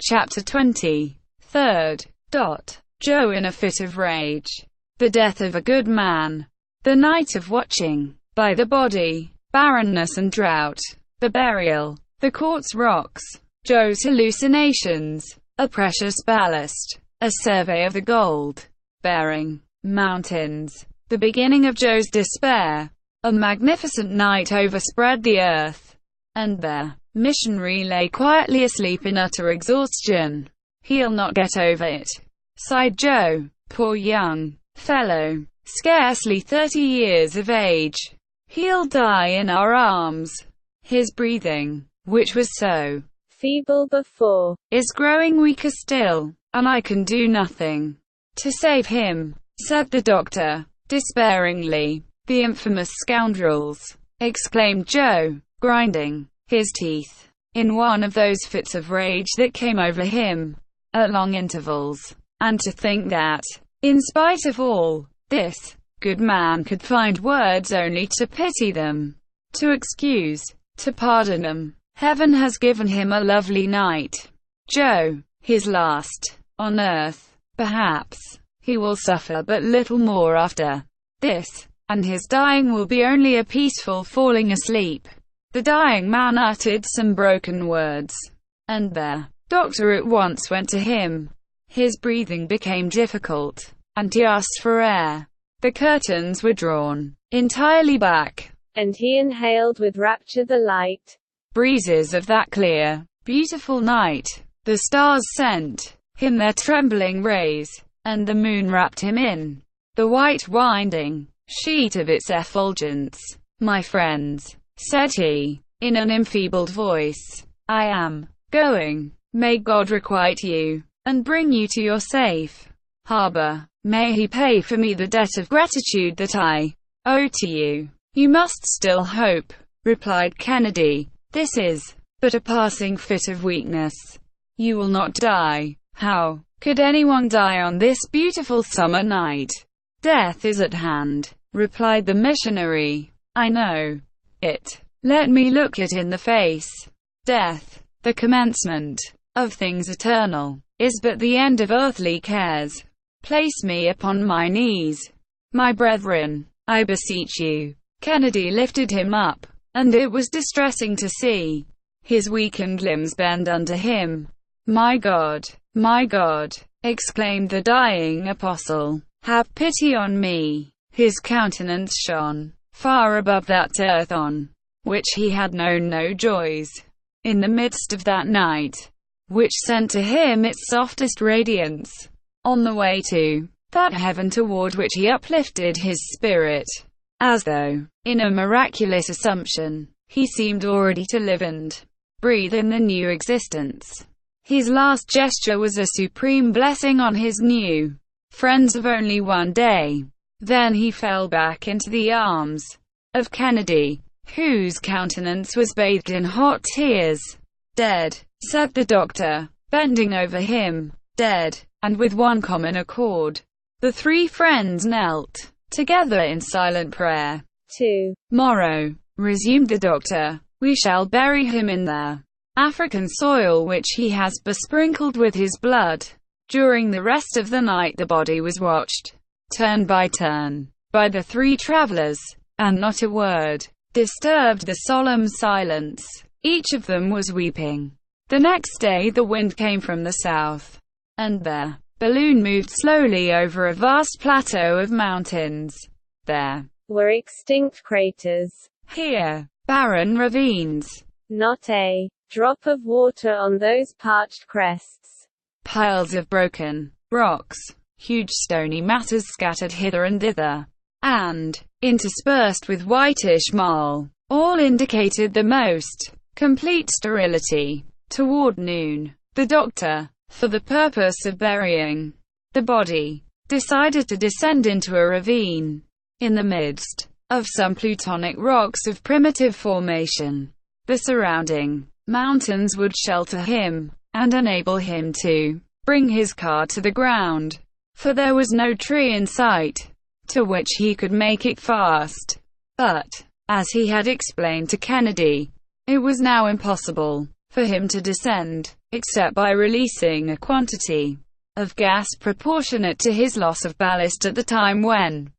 Chapter 20. 3rd. Joe in a fit of rage. The death of a good man. The night of watching. By the body. Barrenness and drought. The burial. The quartz rocks. Joe's hallucinations. A precious ballast. A survey of the gold bearing mountains. The beginning of Joe's despair. A magnificent night overspread the earth. And there, missionary lay quietly asleep in utter exhaustion. "He'll not get over it," sighed Joe. "Poor young fellow, scarcely 30 years of age. He'll die in our arms. His breathing, which was so feeble before, is growing weaker still, and I can do nothing to save him," said the doctor, despairingly. "The infamous scoundrels!" exclaimed Joe, grinding his teeth in one of those fits of rage that came over him at long intervals. And to think that, in spite of all this, good man could find words only to pity them, to excuse, to pardon them. Heaven has given him a lovely night. Joe, his last on earth. Perhaps he will suffer but little more after this, and his dying will be only a peaceful falling asleep. The dying man uttered some broken words, and the doctor at once went to him. His breathing became difficult, and he asked for air. The curtains were drawn entirely back, and he inhaled with rapture the light breezes of that clear, beautiful night. The stars sent him their trembling rays, and the moon wrapped him in the white winding sheet of its effulgence. "My friends," said he, in an enfeebled voice, "I am going. May God requite you, and bring you to your safe harbor. May He pay for me the debt of gratitude that I owe to you." "You must still hope," replied Kennedy. "This is but a passing fit of weakness. You will not die." "How could anyone die on this beautiful summer night?" "Death is at hand," replied the missionary. "I know it. Let me look it in the face. Death, the commencement of things eternal, is but the end of earthly cares. Place me upon my knees, my brethren, I beseech you." Kennedy lifted him up, and it was distressing to see his weakened limbs bend under him. My God," exclaimed the dying apostle, "have pity on me." His countenance shone far above that earth on which he had known no joys. In the midst of that night, which sent to him its softest radiance, on the way to that heaven toward which he uplifted his spirit, as though in a miraculous assumption, he seemed already to live and breathe in the new existence. His last gesture was a supreme blessing on his new friends of only one day. Then he fell back into the arms of Kennedy, whose countenance was bathed in hot tears. "Dead," said the doctor, bending over him. "Dead." And with one common accord, the three friends knelt together in silent prayer. "Tomorrow," resumed the doctor, "we shall bury him in the African soil which he has besprinkled with his blood." During the rest of the night the body was watched, turn by turn, by the three travelers, and not a word disturbed the solemn silence. Each of them was weeping. The next day the wind came from the south, and the balloon moved slowly over a vast plateau of mountains. There were extinct craters, here barren ravines, not a drop of water on those parched crests, piles of broken rocks, huge stony masses scattered hither and thither, and interspersed with whitish marl, all indicated the most complete sterility. Toward noon, the doctor, for the purpose of burying the body, decided to descend into a ravine in the midst of some plutonic rocks of primitive formation. The surrounding mountains would shelter him and enable him to bring his car to the ground, for there was no tree in sight to which he could make it fast. But, as he had explained to Kennedy, it was now impossible for him to descend except by releasing a quantity of gas proportionate to his loss of ballast at the time when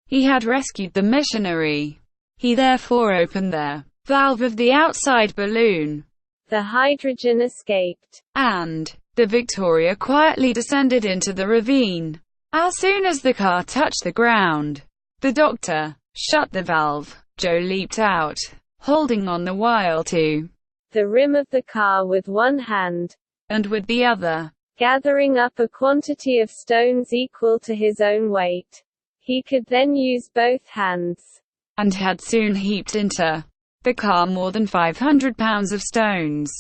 he had rescued the missionary. He therefore opened the valve of the outside balloon. The hydrogen escaped, and the Victoria quietly descended into the ravine. As soon as the car touched the ground, the doctor shut the valve. Joe leaped out, holding on the while to the rim of the car with one hand, and with the other, gathering up a quantity of stones equal to his own weight. He could then use both hands, and had soon heaped into the car more than 500 pounds of stones,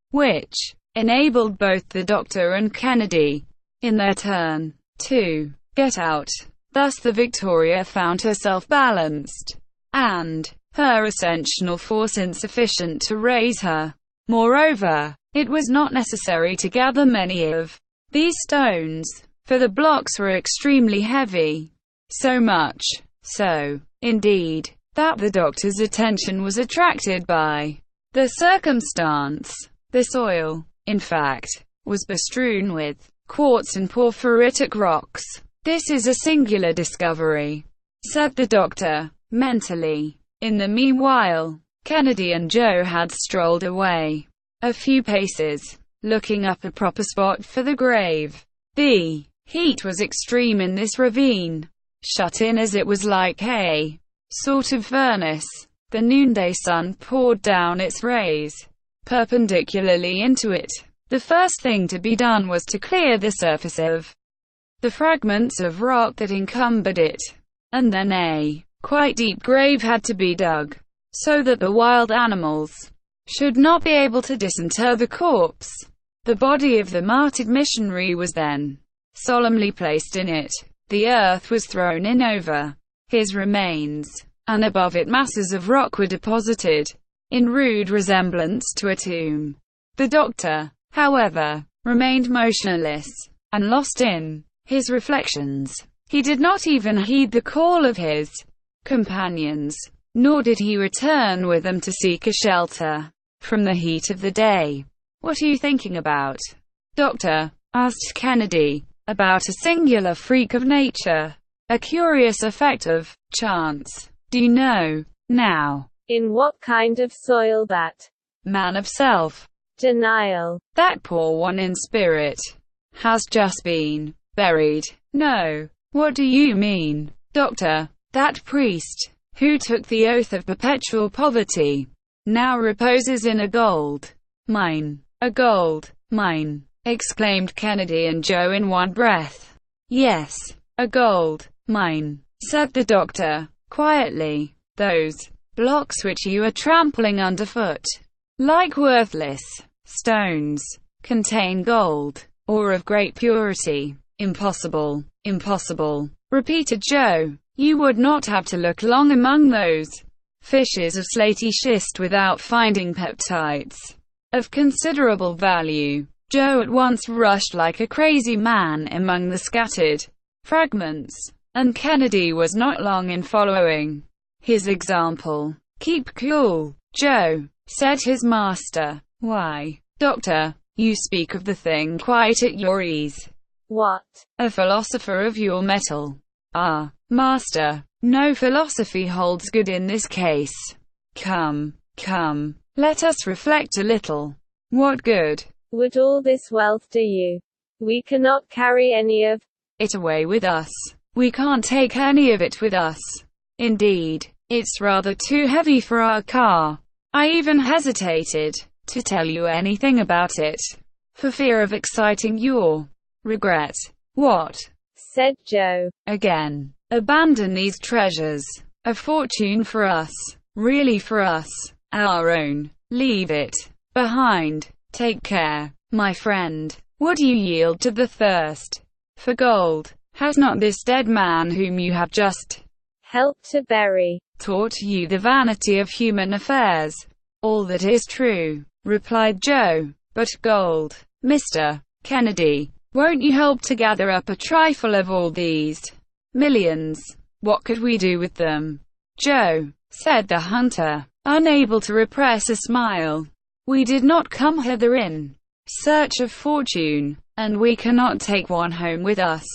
which enabled both the doctor and Kennedy, in their turn, to get out. Thus the Victoria found herself balanced, and her ascensional force insufficient to raise her. Moreover, it was not necessary to gather many of these stones, for the blocks were extremely heavy. So much so, indeed, that the doctor's attention was attracted by the circumstance. The soil, in fact, was bestrewn with quartz and porphyritic rocks. "This is a singular discovery," said the doctor, mentally. In the meanwhile, Kennedy and Joe had strolled away a few paces, looking up a proper spot for the grave. The heat was extreme in this ravine, shut in as it was like a sort of furnace. The noonday sun poured down its rays perpendicularly into it. The first thing to be done was to clear the surface of the fragments of rock that encumbered it, and then a quite deep grave had to be dug, so that the wild animals should not be able to disinter the corpse. The body of the martyred missionary was then solemnly placed in it. The earth was thrown in over his remains, and above it masses of rock were deposited, in rude resemblance to a tomb. The doctor, however, remained motionless, and lost in his reflections. He did not even heed the call of his companions, nor did he return with them to seek a shelter from the heat of the day. "What are you thinking about, Doctor?" asked Kennedy. "About a singular freak of nature, a curious effect of chance. Do you know, now, in what kind of soil that man of self-denial, that poor one in spirit, has just been buried?" "No. What do you mean, Doctor?" "That priest, who took the oath of perpetual poverty, now reposes in a gold mine." "A gold mine!" exclaimed Kennedy and Joe in one breath. "Yes, a gold mine," said the doctor, quietly. "Those blocks which you are trampling underfoot, like worthless stones, contain gold, or of great purity." "Impossible, impossible," repeated Joe. "You would not have to look long among those fishes of slaty schist without finding peptites of considerable value." Joe at once rushed like a crazy man among the scattered fragments, and Kennedy was not long in following his example. "Keep cool, Joe," said his master. "Why, Doctor, you speak of the thing quite at your ease." "What? A philosopher of your mettle." "Ah, master, no philosophy holds good in this case. Come, come, let us reflect a little. What good would all this wealth do you? We cannot carry any of it away with us. We can't take any of it with us. Indeed, it's rather too heavy for our car. I even hesitated to tell you anything about it, for fear of exciting your regret." "What?" said Joe. "Again, abandon these treasures. A fortune for us, really for us, our own. Leave it behind. Take care, my friend. Would you yield to the thirst for gold? Has not this dead man whom you have just helped to bury taught you the vanity of human affairs?" "All that is true," replied Joe. "But gold, Mr. Kennedy, won't you help to gather up a trifle of all these millions? What could we do with them?" "Joe," said the hunter, unable to repress a smile, "we did not come hither in search of fortune, and we cannot take one home with us.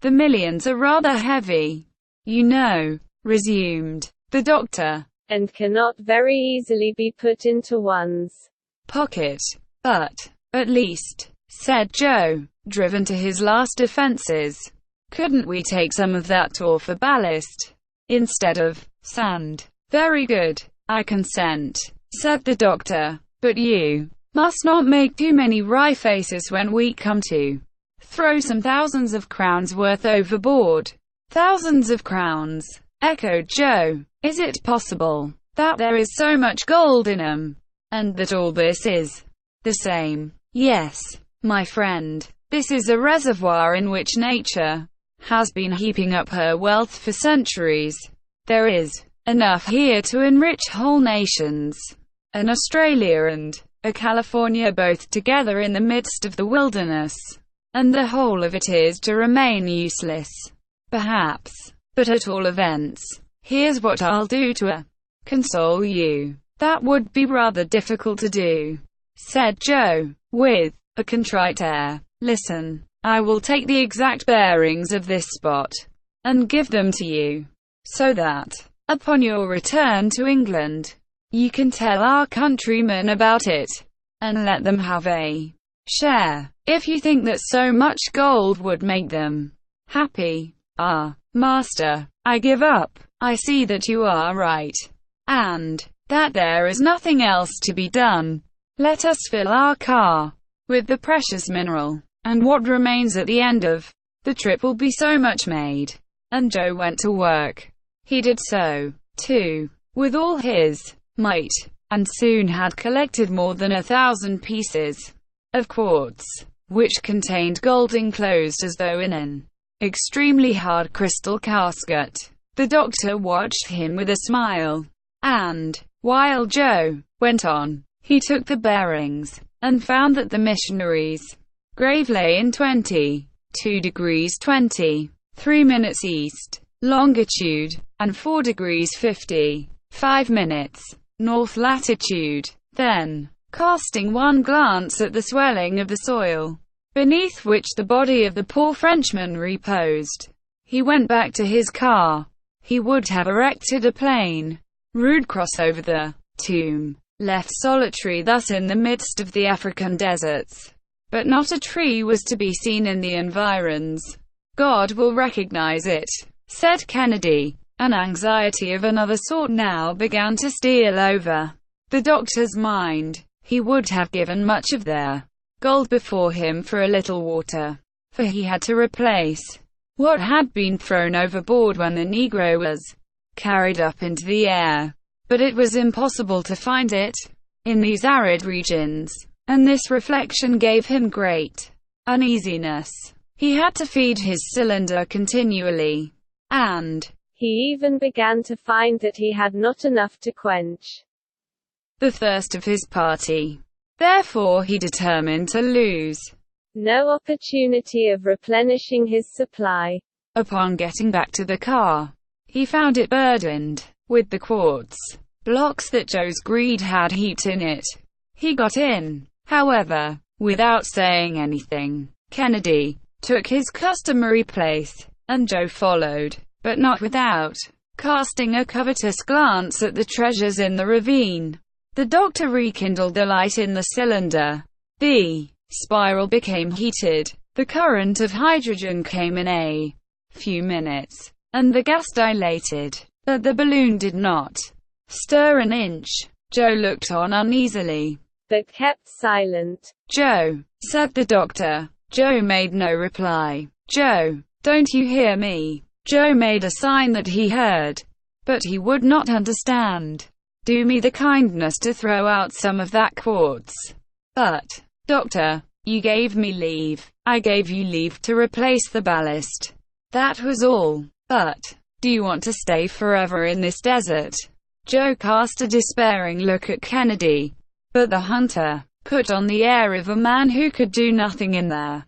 The millions are rather heavy, you know, resumed the doctor, and cannot very easily be put into one's pocket. But, at least, said Joe, driven to his last defenses, couldn't we take some of that ore for ballast, instead of sand? Very good, I consent, said the doctor, but you must not make too many wry faces when we come to throw some thousands of crowns worth overboard. Thousands of crowns, echoed Joe. Is it possible that there is so much gold in 'em, and that all this is the same? Yes, my friend, this is a reservoir in which nature has been heaping up her wealth for centuries. There is enough here to enrich whole nations. An Australia and a California both together in the midst of the wilderness, and the whole of it is to remain useless, perhaps. But at all events, here's what I'll do to console you. That would be rather difficult to do, said Joe, with a contrite air. Listen, I will take the exact bearings of this spot, and give them to you, so that, upon your return to England, you can tell our countrymen about it, and let them have a share, if you think that so much gold would make them happy. Ah, master, I give up. I see that you are right, and that there is nothing else to be done. Let us fill our car with the precious mineral, and what remains at the end of the trip will be so much made. And Joe went to work. He did so, too, with all his might, and soon had collected more than 1,000 pieces of quartz, which contained gold enclosed as though in an extremely hard crystal casket. The doctor watched him with a smile, and, while Joe went on, he took the bearings, and found that the missionaries' grave lay in 22 degrees 23 minutes east longitude, and 4 degrees 55 minutes north latitude. Then, casting one glance at the swelling of the soil, beneath which the body of the poor Frenchman reposed, he went back to his car. He would have erected a plain, rude cross over the tomb, left solitary thus in the midst of the African deserts. But not a tree was to be seen in the environs. God will recognize it, said Kennedy. An anxiety of another sort now began to steal over the doctor's mind. He would have given much of their gold before him for a little water, for he had to replace what had been thrown overboard when the Negro was carried up into the air. But it was impossible to find it in these arid regions, and this reflection gave him great uneasiness. He had to feed his cylinder continually, and he even began to find that he had not enough to quench the thirst of his party. Therefore he determined to lose no opportunity of replenishing his supply. Upon getting back to the car, he found it burdened with the quartz blocks that Joe's greed had heaped in it. He got in, however, without saying anything. Kennedy took his customary place, and Joe followed, but not without casting a covetous glance at the treasures in the ravine. The doctor rekindled the light in the cylinder. The spiral became heated. The current of hydrogen came in a few minutes, and the gas dilated. But the balloon did not stir an inch. Joe looked on uneasily, but kept silent. Joe, said the doctor. Joe made no reply. Joe, don't you hear me? Joe made a sign that he heard, but he would not understand. Do me the kindness to throw out some of that quartz. But, doctor, you gave me leave. I gave you leave to replace the ballast. That was all. But, do you want to stay forever in this desert? Joe cast a despairing look at Kennedy, but the hunter put on the air of a man who could do nothing in their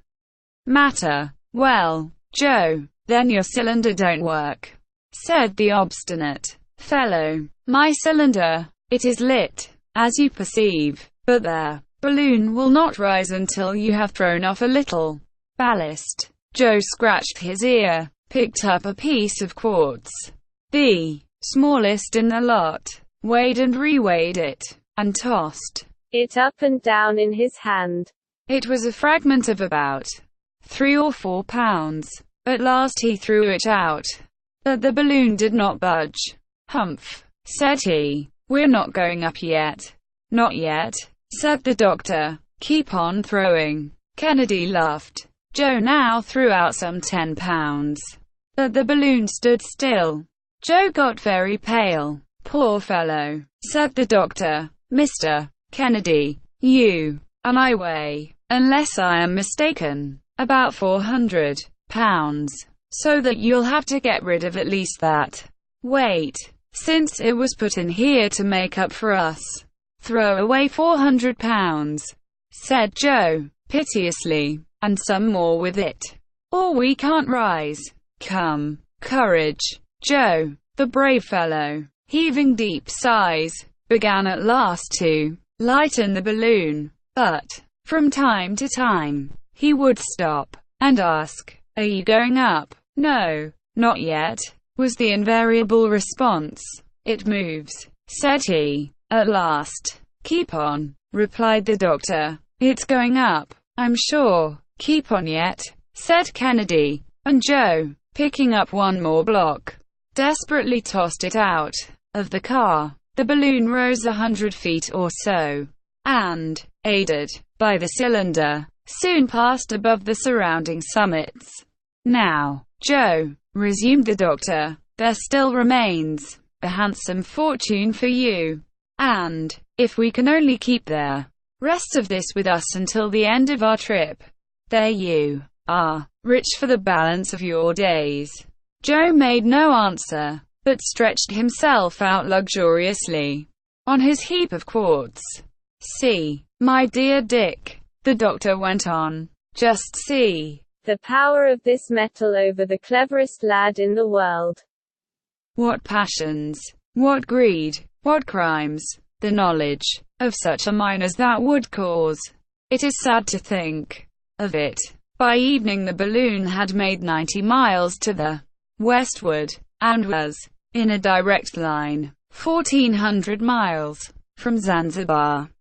matter. Well, Joe, then your cylinder don't work, said the obstinate fellow. My cylinder, it is lit, as you perceive, but there Balloon will not rise until you have thrown off a little ballast. Joe scratched his ear, picked up a piece of quartz, the smallest in the lot, weighed and reweighed it, and tossed it up and down in his hand. It was a fragment of about 3 or 4 pounds. At last he threw it out. But the balloon did not budge. "Humph," said he. "We're not going up yet." "Not yet," said the doctor. "Keep on throwing." Kennedy laughed. Joe now threw out some 10 pounds. But the balloon stood still. Joe got very pale. "Poor fellow," said the doctor. "Mr. Kennedy, you and I weigh, unless I am mistaken, about 400 pounds, so that you'll have to get rid of at least that weight, since it was put in here to make up for us." "Throw away 400 pounds, said Joe, piteously, "and some more with it, or we can't rise. Come, courage." Joe, the brave fellow, heaving deep sighs, began at last to lighten the balloon, but from time to time he would stop and ask, "Are you going up?" "No, not yet," was the invariable response. "It moves," said he, at last. "Keep on," replied the doctor. "It's going up, I'm sure." "Keep on yet," said Kennedy, and Joe, picking up one more block, desperately tossed it out of the car. The balloon rose 100 feet or so, and, aided by the cylinder, soon passed above the surrounding summits. "Now, Joe," resumed the doctor, "there still remains a handsome fortune for you, and, if we can only keep the rest of this with us until the end of our trip, there you are, rich for the balance of your days." Joe made no answer, but stretched himself out luxuriously on his heap of quartz. "See, my dear Dick," the doctor went on, "just see the power of this metal over the cleverest lad in the world. What passions, what greed, what crimes, the knowledge of such a mine as that would cause. It is sad to think of it." By evening the balloon had made 90 miles to the westward, and was in a direct line 1,400 miles from Zanzibar.